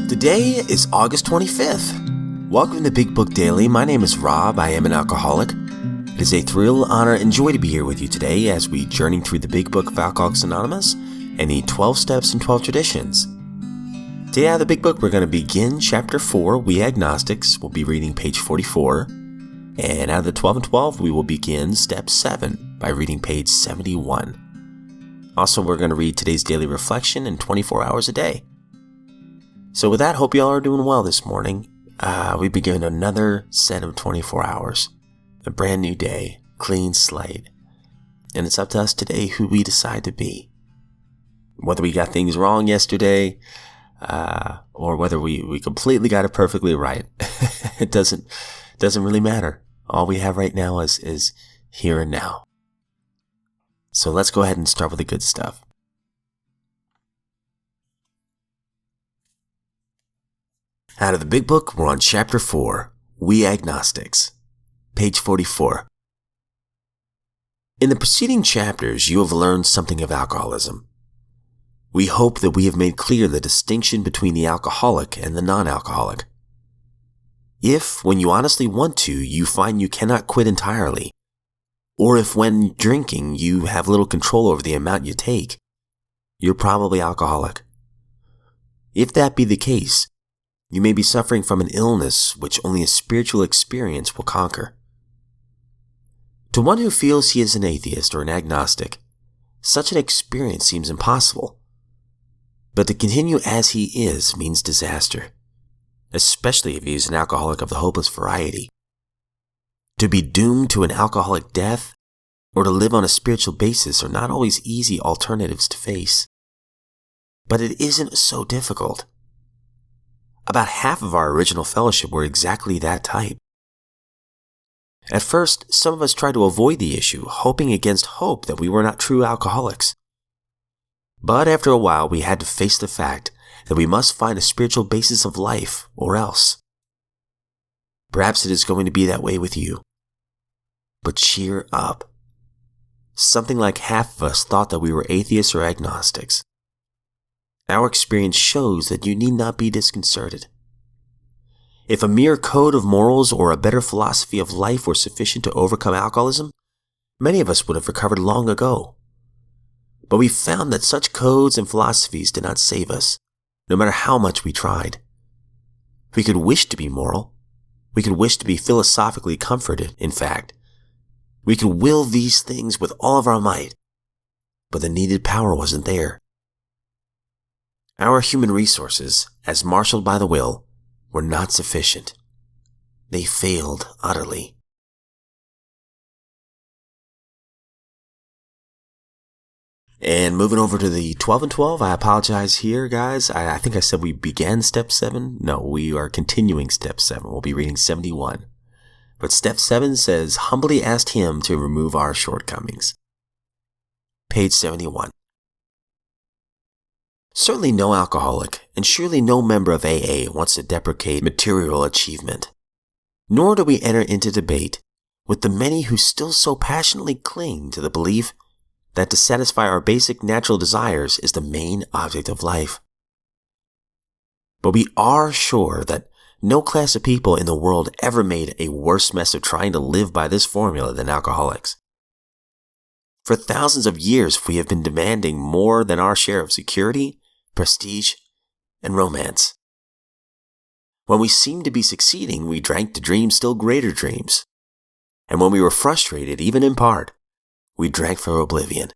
Today is August 25th. Welcome to Big Book Daily. My name is Rob. I am an alcoholic. It is a thrill, honor, and joy to be here with you today as we journey through the Big Book of Alcoholics Anonymous and the 12 Steps and 12 Traditions. Today out of the Big Book, we're going to begin Chapter 4, We Agnostics. We'll be reading page 44. And out of the 12 and 12, we will begin Step 7 by reading page 71. Also, we're going to read today's daily reflection in 24 hours a day. So with that, hope you all are doing well this morning. We begin another set of 24 hours. A brand new day, clean slate. And it's up to us today who we decide to be. Whether we got things wrong yesterday, or whether we completely got it perfectly right. It doesn't really matter. All we have right now is here and now. So let's go ahead and start with the good stuff. Out of the Big Book, we're on Chapter 4, We Agnostics, page 44. In the preceding chapters, you have learned something of alcoholism. We hope that we have made clear the distinction between the alcoholic and the non-alcoholic. If, when you honestly want to, you find you cannot quit entirely, or if when drinking you have little control over the amount you take, you're probably alcoholic. If that be the case, you may be suffering from an illness which only a spiritual experience will conquer. To one who feels he is an atheist or an agnostic, such an experience seems impossible. But to continue as he is means disaster, especially if he is an alcoholic of the hopeless variety. To be doomed to an alcoholic death or to live on a spiritual basis are not always easy alternatives to face. But it isn't so difficult. About half of our original fellowship were exactly that type. At first, some of us tried to avoid the issue, hoping against hope that we were not true alcoholics. But after a while, we had to face the fact that we must find a spiritual basis of life, or else. Perhaps it is going to be that way with you. But cheer up. Something like half of us thought that we were atheists or agnostics. Our experience shows that you need not be disconcerted. If a mere code of morals or a better philosophy of life were sufficient to overcome alcoholism, many of us would have recovered long ago. But we found that such codes and philosophies did not save us, no matter how much we tried. We could wish to be moral. We could wish to be philosophically comforted, in fact. We could will these things with all of our might, but the needed power wasn't there. Our human resources, as marshaled by the will, were not sufficient. They failed utterly. And moving over to the 12 and 12, I apologize here, guys. I think I said we began Step 7. No, we are continuing Step 7. We'll be reading 71. But Step 7 says, humbly asked him to remove our shortcomings. Page 71. Certainly no alcoholic, and surely no member of AA wants to deprecate material achievement. Nor do we enter into debate with the many who still so passionately cling to the belief that to satisfy our basic natural desires is the main object of life. But we are sure that no class of people in the world ever made a worse mess of trying to live by this formula than alcoholics. For thousands of years, we have been demanding more than our share of security, prestige, and romance. When we seemed to be succeeding, we drank to dream still greater dreams. And when we were frustrated, even in part, we drank for oblivion.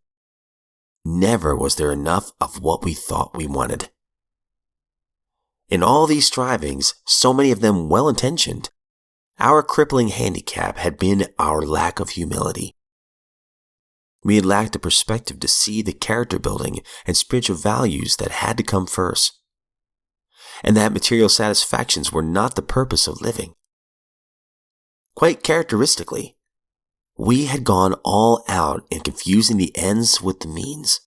Never was there enough of what we thought we wanted. In all these strivings, so many of them well-intentioned, our crippling handicap had been our lack of humility. We had lacked the perspective to see the character building and spiritual values that had to come first, and that material satisfactions were not the purpose of living. Quite characteristically, we had gone all out in confusing the ends with the means.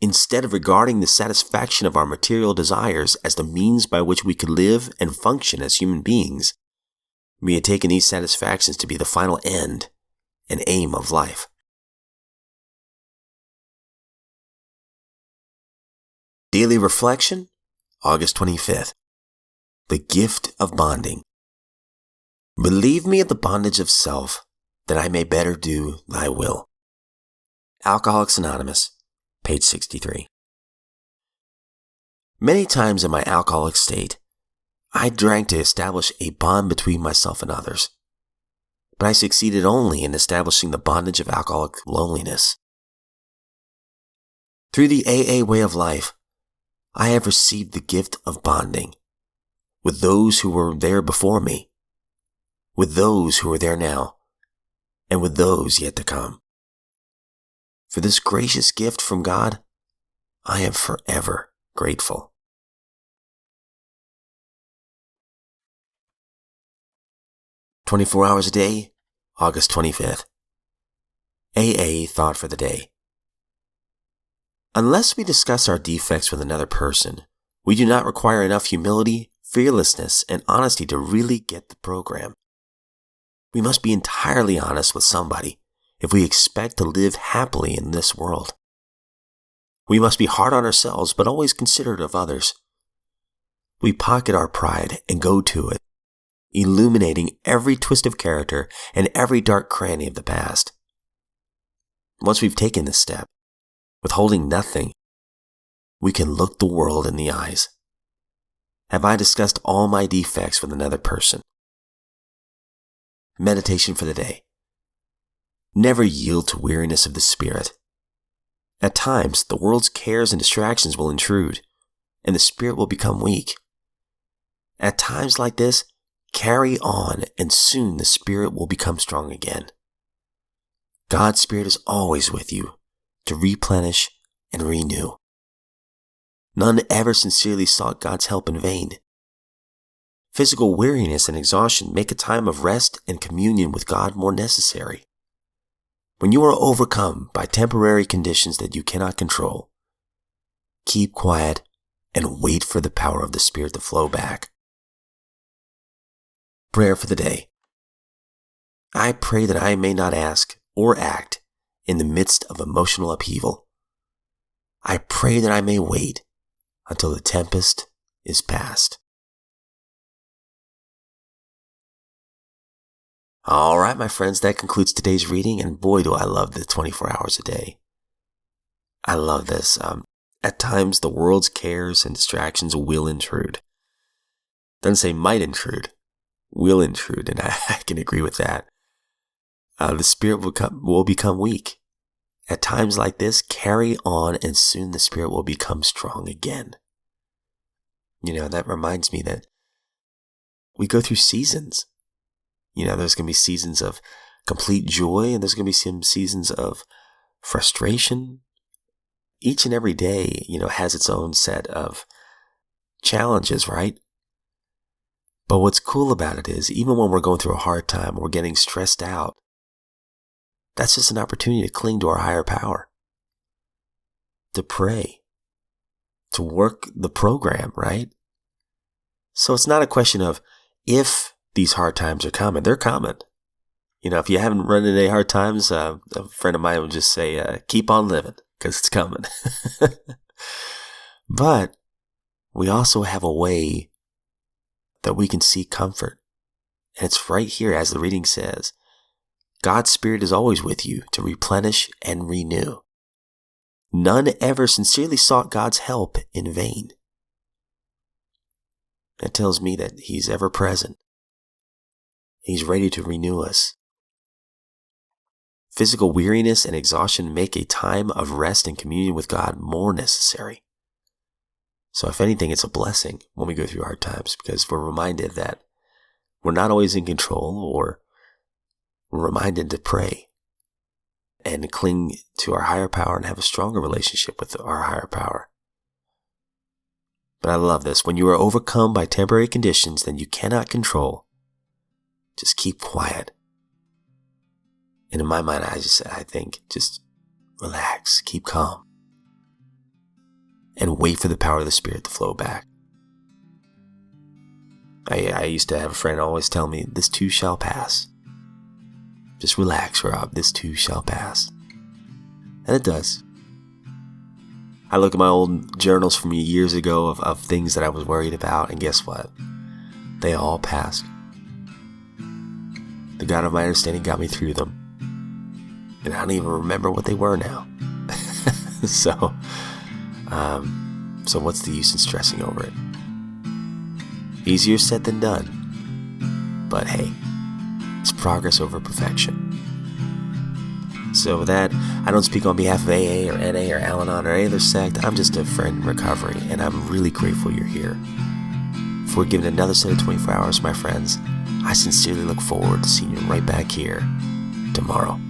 Instead of regarding the satisfaction of our material desires as the means by which we could live and function as human beings, we had taken these satisfactions to be the final end and aim of life. Daily reflection August 25th. The gift of bonding. Relieve me of the bondage of self, that I may better do thy will. Alcoholics Anonymous, page 63. Many times in my alcoholic state, I drank to establish a bond between myself and others, but I succeeded only in establishing the bondage of alcoholic loneliness. Through the AA way of life, I have received the gift of bonding with those who were there before me, with those who are there now, and with those yet to come. For this gracious gift from God, I am forever grateful. "24 hours a day, August 25th. AA thought for the day. Unless we discuss our defects with another person, we do not require enough humility, fearlessness, and honesty to really get the program. We must be entirely honest with somebody if we expect to live happily in this world. We must be hard on ourselves, but always considerate of others. We pocket our pride and go to it, illuminating every twist of character and every dark cranny of the past. Once we've taken this step, withholding nothing, we can look the world in the eyes. Have I discussed all my defects with another person? Meditation for the day. Never yield to weariness of the spirit. At times, the world's cares and distractions will intrude, and the spirit will become weak. At times like this, carry on, and soon the spirit will become strong again. God's spirit is always with you to replenish and renew. None ever sincerely sought God's help in vain. Physical weariness and exhaustion make a time of rest and communion with God more necessary. When you are overcome by temporary conditions that you cannot control, keep quiet and wait for the power of the Spirit to flow back. Prayer for the day. I pray that I may not ask or act in the midst of emotional upheaval. I pray that I may wait until the tempest is past. All right, my friends, that concludes today's reading, and boy, do I love the 24 hours a day. I love this. At times, the world's cares and distractions will intrude. Doesn't say might intrude, will intrude, and I can agree with that. The spirit will become weak. At times like this, carry on, and soon the spirit will become strong again. That reminds me that we go through seasons. There's going to be seasons of complete joy, and there's going to be some seasons of frustration. Each and every day, has its own set of challenges, right? But what's cool about it is, even when we're going through a hard time, we're getting stressed out, that's just an opportunity to cling to our higher power, to pray, to work the program, right? So it's not a question of if these hard times are coming. They're coming. If you haven't run into any hard times, a friend of mine would just say, keep on living, because it's coming. But we also have a way that we can seek comfort. And it's right here, as the reading says, God's Spirit is always with you to replenish and renew. None ever sincerely sought God's help in vain. That tells me that He's ever present. He's ready to renew us. Physical weariness and exhaustion make a time of rest and communion with God more necessary. So if anything, it's a blessing when we go through hard times, because we're reminded that we're not always in control, or we're reminded to pray and cling to our higher power and have a stronger relationship with our higher power. But I love this. When you are overcome by temporary conditions that you cannot control, just keep quiet. And in my mind, I think, just relax, keep calm, and wait for the power of the Spirit to flow back. I used to have a friend always tell me, this too shall pass. Just relax, Rob, this too shall pass. And it does. I look at my old journals from years ago of things that I was worried about, and guess what? They all passed. The God of my understanding got me through them. And I don't even remember what they were now. So what's the use in stressing over it? Easier said than done. But hey, it's progress over perfection. So with that, I don't speak on behalf of AA or NA or Al-Anon or any other sect. I'm just a friend in recovery, and I'm really grateful you're here. If we're given another set of 24 hours, my friends, I sincerely look forward to seeing you right back here tomorrow.